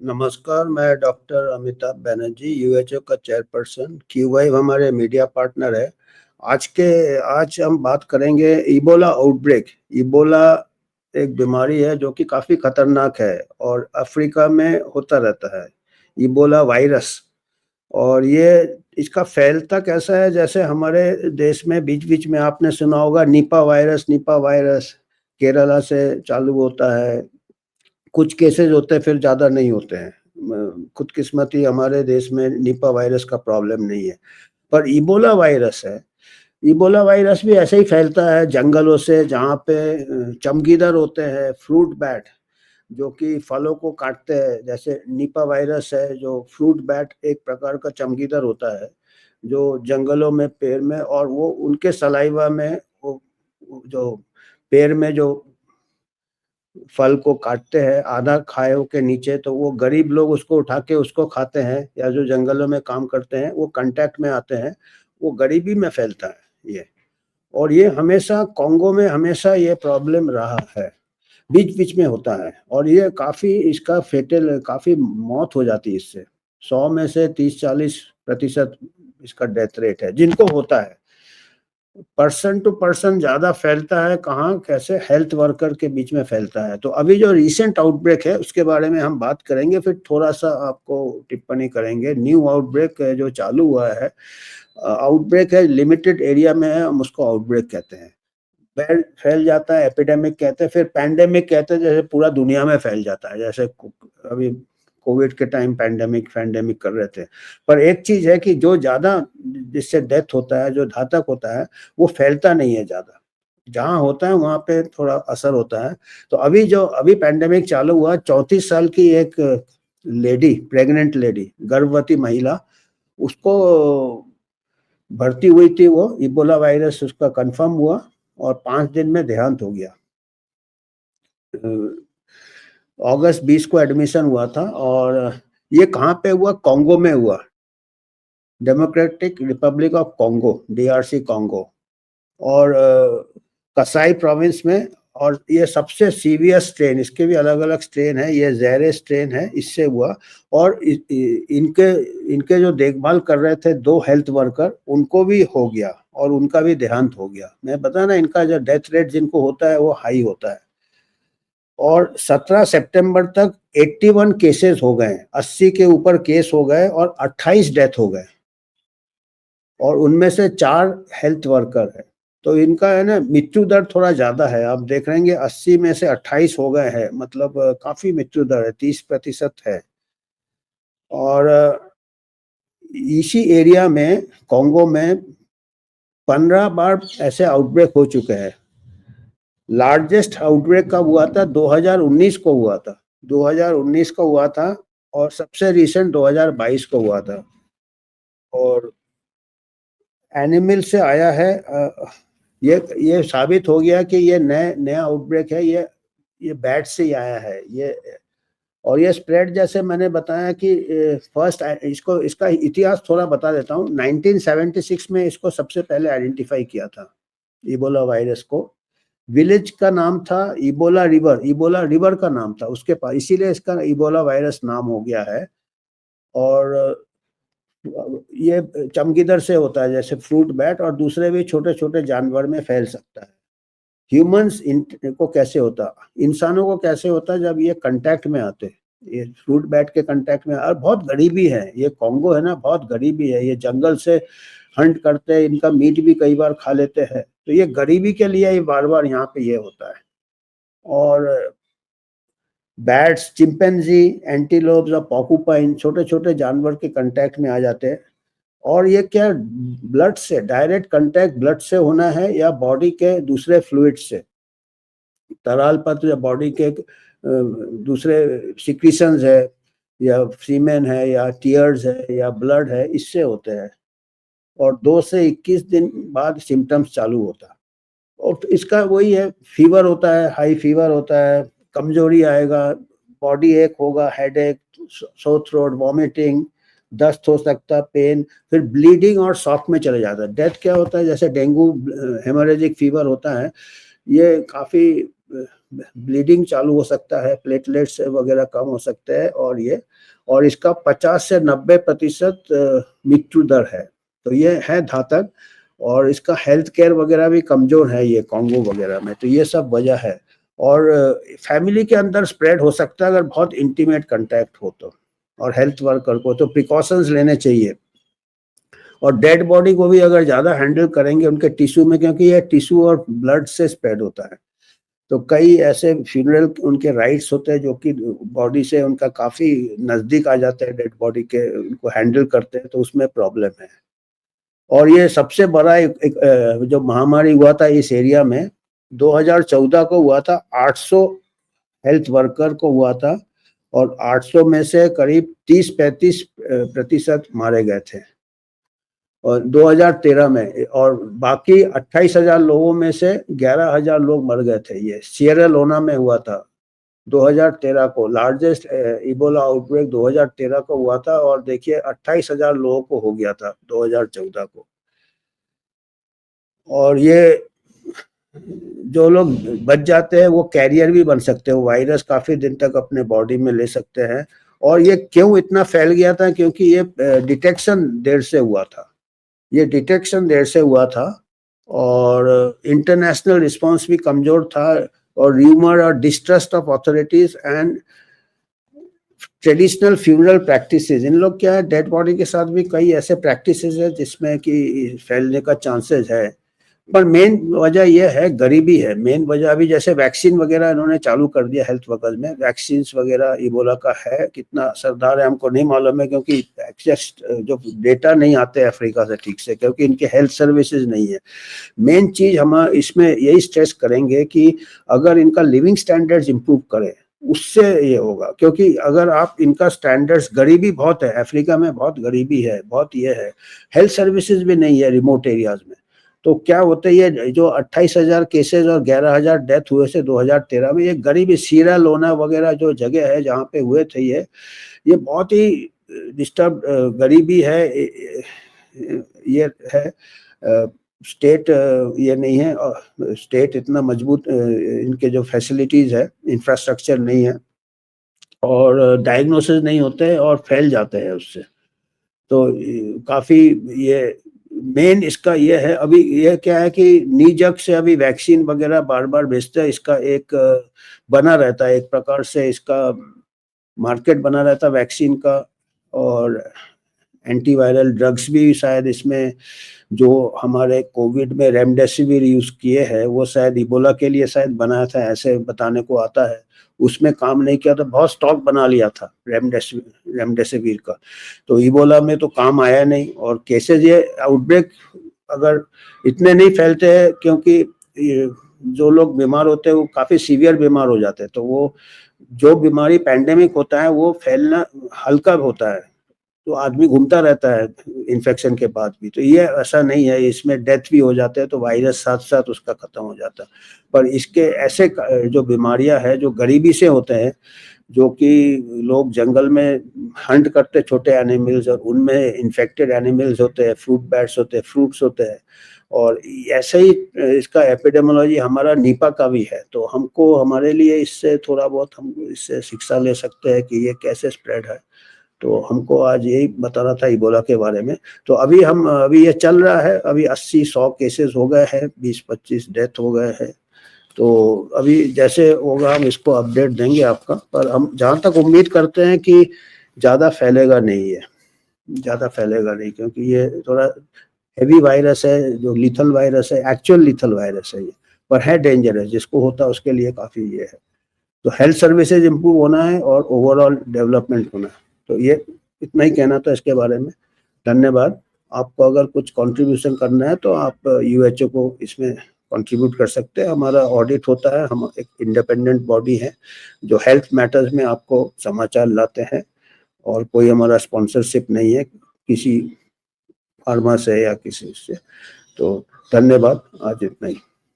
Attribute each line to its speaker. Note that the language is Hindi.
Speaker 1: नमस्कार, मैं डॉक्टर अमिताभ बैनर्जी, यूएचओ का चेयरपर्सन, क्यूवाइव हमारे मीडिया पार्टनर है। आज हम बात करेंगे इबोला आउटब्रेक। इबोला एक बीमारी है जो कि काफ़ी खतरनाक है और अफ्रीका में होता रहता है, इबोला वायरस। और ये इसका फैलता कैसा है, जैसे हमारे देश में बीच-बीच में आपने सुना होगा निपा वायरस केरला से चालू होता है। कुछ केसेज़ होते हैं, फिर ज़्यादा नहीं होते हैं। खुदकिस्मती हमारे देश में निपा वायरस का प्रॉब्लम नहीं है। पर इबोला वायरस है, इबोला वायरस भी ऐसे ही फैलता है जंगलों से, जहाँ पे चमगीदड़ होते हैं, फ्रूट बैट, जो कि फलों को काटते हैं। जैसे निपा वायरस है, जो फ्रूट बैट एक प्रकार का चमगीदड़ होता है, जो जंगलों में पेड़ में, और वो उनके सलाइवा में वो जो पेड़ में जो फल को काटते हैं आधा खाए के नीचे, तो वो गरीब लोग उसको उठा के उसको खाते हैं, या जो जंगलों में काम करते हैं वो कांटेक्ट में आते हैं, वो गरीबी में फैलता है ये। और ये हमेशा कांगो में हमेशा ये प्रॉब्लम रहा है, बीच-बीच में होता है, और ये काफ़ी इसका फेटल काफ़ी मौत हो जाती है इससे। 100 में से 30-40% इसका डेथ रेट है जिनको होता है। पर्सन टू पर्सन ज़्यादा फैलता है कहाँ, कैसे, हेल्थ वर्कर के बीच में फैलता है। तो अभी जो रिसेंट आउटब्रेक है उसके बारे में हम बात करेंगे, फिर थोड़ा-सा आपको टिप्पणी करेंगे। न्यू आउटब्रेक जो चालू हुआ है, आउटब्रेक है, लिमिटेड एरिया में है, हम उसको आउटब्रेक कहते हैं। फैल जाता है, एपिडेमिक कहते हैं, फिर पैंडेमिक कहते हैं, जैसे पूरा दुनिया में फैल जाता है, जैसे अभी कोविड के टाइम पैंडेमिक कर रहे थे। पर एक चीज़ है कि जो ज़्यादा जिससे डेथ होता है, जो घातक होता है, वो फैलता नहीं है ज़्यादा। जहाँ होता है वहाँ पे थोड़ा असर होता है। तो अभी पैंडेमिक चालू हुआ, 34 साल की एक लेडी, प्रेग्नेंट लेडी, गर्भवती महिला, उसको भर्ती हुई थी, वो इबोला वायरस उसका कंफर्म हुआ और 5 दिन में देहांत हो गया। अगस्त 20 को एडमिशन हुआ था, और ये कहाँ पे हुआ? कांगो में हुआ, democratic Republic of Congo, DRC Congo, और कसाई प्रोविंस में। और ये सबसे सीवियर स्ट्रेन, इसके भी अलग-अलग स्ट्रेन है, ये ज़ेरे स्ट्रेन है, इससे हुआ। और इनके इनके जो देखभाल कर रहे थे 2 हेल्थ वर्कर, उनको भी हो गया और उनका भी देहांत हो गया। मैं बताया ना, इनका जो डेथ रेट जिनको होता है वो हाई होता है। और 17 सितंबर तक 81 केसेस हो गए, 80 के ऊपर केस हो गए और 28 डेथ हो गए, और उनमें से 4 हेल्थ वर्कर हैं। तो इनका है ना मृत्यु दर थोड़ा ज़्यादा है, आप देख रहेंगे 80 में से 28 हो गए हैं, मतलब काफ़ी मृत्यु दर है, 30% है। और इसी एरिया में, कांगो में 15 बार ऐसे आउटब्रेक हो चुके हैं। लार्जेस्ट आउटब्रेक कब हुआ था? 2019 को हुआ था, 2019 को हुआ था, और सबसे रिसेंट 2022 को हुआ था। और एनिमल से आया है, ये साबित हो गया कि ये नया आउटब्रेक है, ये बैट से ही आया है ये। और ये स्प्रेड, जैसे मैंने बताया कि फर्स्ट इसका इतिहास थोड़ा बता देता हूँ। 1976 में इसको सबसे पहले आइडेंटिफाई किया था, इबोला वायरस को। विलेज का नाम था इबोला रिवर का नाम था उसके पास, इसीलिए इसका इबोला वायरस नाम हो गया है। और ये चमगीदड़ से होता है, जैसे फ्रूट बैट, और दूसरे भी छोटे-छोटे जानवर में फैल सकता है। ह्यूमन्स को कैसे होता? इंसानों को कैसे होता है? जब ये कांटेक्ट में आते हैं, ये फ्रूट बैट के कांटेक्ट में, और बहुत गरीबी है, ये कांगो है ना, बहुत गरीबी है, ये जंगल से हंट करते हैं, इनका मीट भी कई बार खा लेते हैं, तो ये गरीबी के लिए ये बार-बार यहाँ पे ये होता है। और बैट्स, चिंपैंजी, एंटीलोप्स और पोर्क्यूपाइन छोटे-छोटे जानवर के कांटेक्ट में आ जाते हैं। और ये क्या, ब्लड से डायरेक्ट कांटेक्ट ब्लड से होना है या बॉडी के दूसरे फ्लूइड से, तरल पदार्थ या बॉडी के दूसरे सिक्रीशंस है, या सीमेन है, या टीयर्स है, या ब्लड है, इससे होते हैं। और 2 से 21 दिन बाद सिम्पटम्स चालू होता है। और तो इसका वही है, फीवर होता है, हाई फीवर होता है, कमजोरी आएगा, बॉडी एक होगा, हेडेक, सोर थ्रोट, वॉमिटिंग, दस्त हो सकता है, पेन, फिर ब्लीडिंग और शॉक में चले जाता है। डेथ क्या होता है, जैसे डेंगू हेमोरेजिक फीवर होता है, ये काफ़ी ब्लीडिंग चालू हो सकता है, प्लेटलेट्स वगैरह कम हो सकते हैं, और इसका 50 से 90% मृत्यु दर है। तो ये है घातक, और इसका हेल्थ केयर वगैरह भी कमजोर है ये कॉन्गो वगैरह में। तो ये सब वजह है, और फैमिली के अंदर स्प्रेड हो सकता है अगर बहुत इंटीमेट कांटेक्ट हो तो, और हेल्थ वर्कर को तो प्रिकॉशंस लेने चाहिए। और डेड बॉडी को भी अगर ज्यादा हैंडल करेंगे उनके टिश्यू में, क्योंकि ये टिश्यू और ब्लड से स्प्रेड होता है, तो कई ऐसे फ्यूनरल उनके राइट्स होते हैं जो कि बॉडी से उनका काफी नजदीक आ जाते हैं डेड बॉडी के, उनको हैंडल करते हैं, तो उसमें प्रॉब्लम है। और ये सबसे बड़ा जो महामारी हुआ था इस एरिया में 2014 को हुआ था, 800 हेल्थ वर्कर को हुआ था, और 800 में से करीब 30-35% मारे गए थे और 2013 में, और बाकी 28,000 लोगों में से 11,000 लोग मर गए थे। ये सिएरा लोना में हुआ था 2013 को, लार्जेस्ट इबोला आउटब्रेक 2013 को हुआ था, और देखिए 28,000 लोगों को हो गया था 2014 को। और ये जो लोग बच जाते हैं वो कैरियर भी बन सकते हैं, वो वायरस काफी दिन तक अपने बॉडी में ले सकते हैं। और ये क्यों इतना फैल गया था, क्योंकि ये डिटेक्शन देर से हुआ था, ये डिटेक्शन देर से हुआ था, और इंटरनेशनल रिस्पांस भी कमजोर था, और र्यूमर और distrust of authorities and traditional funeral practices. इन लोग क्या है, डेड बॉडी के साथ भी कई ऐसे प्रैक्टिसेस है जिसमें कि फैलने का चांसेस है। पर मेन वजह यह है गरीबी है, मेन वजह। अभी जैसे वैक्सीन वगैरह इन्होंने चालू कर दिया हेल्थ वर्कर्स में, वैक्सीन वगैरह इबोला का है, कितना असरदार है हमको नहीं मालूम है, क्योंकि एक्सेस जो डेटा नहीं आते अफ्रीका से ठीक से, क्योंकि इनके हेल्थ सर्विसेज नहीं है। मेन चीज हम इसमें यही स्ट्रेस करेंगे कि अगर इनका लिविंग स्टैंडर्ड्स इंप्रूव करें उससे ये होगा, क्योंकि अगर आप इनका स्टैंडर्ड्स, गरीबी बहुत है अफ्रीका में, बहुत गरीबी है, बहुत ये है, हेल्थ सर्विसेज भी नहीं है रिमोट एरियाज में। तो क्या होता है, ये जो 28,000 केसेस और 11,000 डेथ हुए थे 2013 में, ये गरीबी सीरा लोना वगैरह जो जगह है जहाँ पे हुए थे, ये बहुत ही डिस्टर्ब गरीबी है, ये है। स्टेट ये नहीं है, स्टेट इतना मजबूत इनके जो फैसिलिटीज है, इंफ्रास्ट्रक्चर नहीं है, और डायग्नोसिस नहीं होते हैं और फैल जाते हैं उससे। तो काफी ये मेन इसका ये है। अभी ये क्या है कि निजक से अभी वैक्सीन वगैरह बार बार भेजते हैं, इसका एक बना रहता है, एक प्रकार से इसका मार्केट बना रहता है वैक्सीन का, और एंटीवायरल ड्रग्स भी शायद इसमें, जो हमारे कोविड में रेमडेसिविर यूज किए हैं वो शायद इबोला के लिए शायद बनाया था, ऐसे बताने को आता है। उसमें काम नहीं किया तो बहुत स्टॉक बना लिया था रेमडेसिविर का, तो इबोला में तो काम आया नहीं। और केसेस, ये आउटब्रेक अगर इतने नहीं फैलते हैं, क्योंकि जो लोग बीमार होते हैं वो काफी सीवियर बीमार हो जाते हैं, तो वो जो बीमारी पैंडेमिक होता है वो फैलना हल्का होता है, तो आदमी घूमता रहता है इन्फेक्शन के बाद भी। तो ये ऐसा नहीं है, इसमें डेथ भी हो जाते हैं तो वायरस साथ साथ उसका खत्म हो जाता है। पर इसके ऐसे जो बीमारियां हैं जो गरीबी से होते हैं, जो कि लोग जंगल में हंट करते छोटे एनिमल्स, और उनमें इन्फेक्टेड एनिमल्स होते हैं, फ्रूट बैट्स होते हैं, फ्रूट्स होते हैं, और ऐसे ही इसका एपिडेमोलॉजी हमारा नीपा का भी है। तो हमको, हमारे लिए इससे थोड़ा बहुत हम इससे शिक्षा ले सकते हैं कि ये कैसे स्प्रेड है। तो हमको आज यही बताना था इबोला के बारे में। तो अभी ये चल रहा है, अभी 80-100 केसेस हो गए हैं, 20-25 डेथ हो गए हैं। तो अभी जैसे होगा हम इसको अपडेट देंगे आपका, पर हम जहाँ तक उम्मीद करते हैं कि ज़्यादा फैलेगा नहीं, है ज़्यादा फैलेगा नहीं, क्योंकि ये थोड़ा हैवी वायरस है, जो लीथल वायरस है, एक्चुअल लीथल वायरस है ये, पर है डेंजरस, जिसको होता है उसके लिए काफ़ी ये है। तो हेल्थ सर्विसेज इम्प्रूव होना है और ओवरऑल डेवलपमेंट होना है। तो ये इतना ही कहना था इसके बारे में। धन्यवाद। आपको अगर कुछ कंट्रीब्यूशन करना है तो आप यूएचओ को इसमें कंट्रीब्यूट कर सकते हैं। हमारा ऑडिट होता है, हम एक इंडिपेंडेंट बॉडी है जो हेल्थ मैटर्स में आपको समाचार लाते हैं, और कोई हमारा स्पॉन्सरशिप नहीं है किसी फार्मा से या किसी से। तो धन्यवाद, आज इतना ही।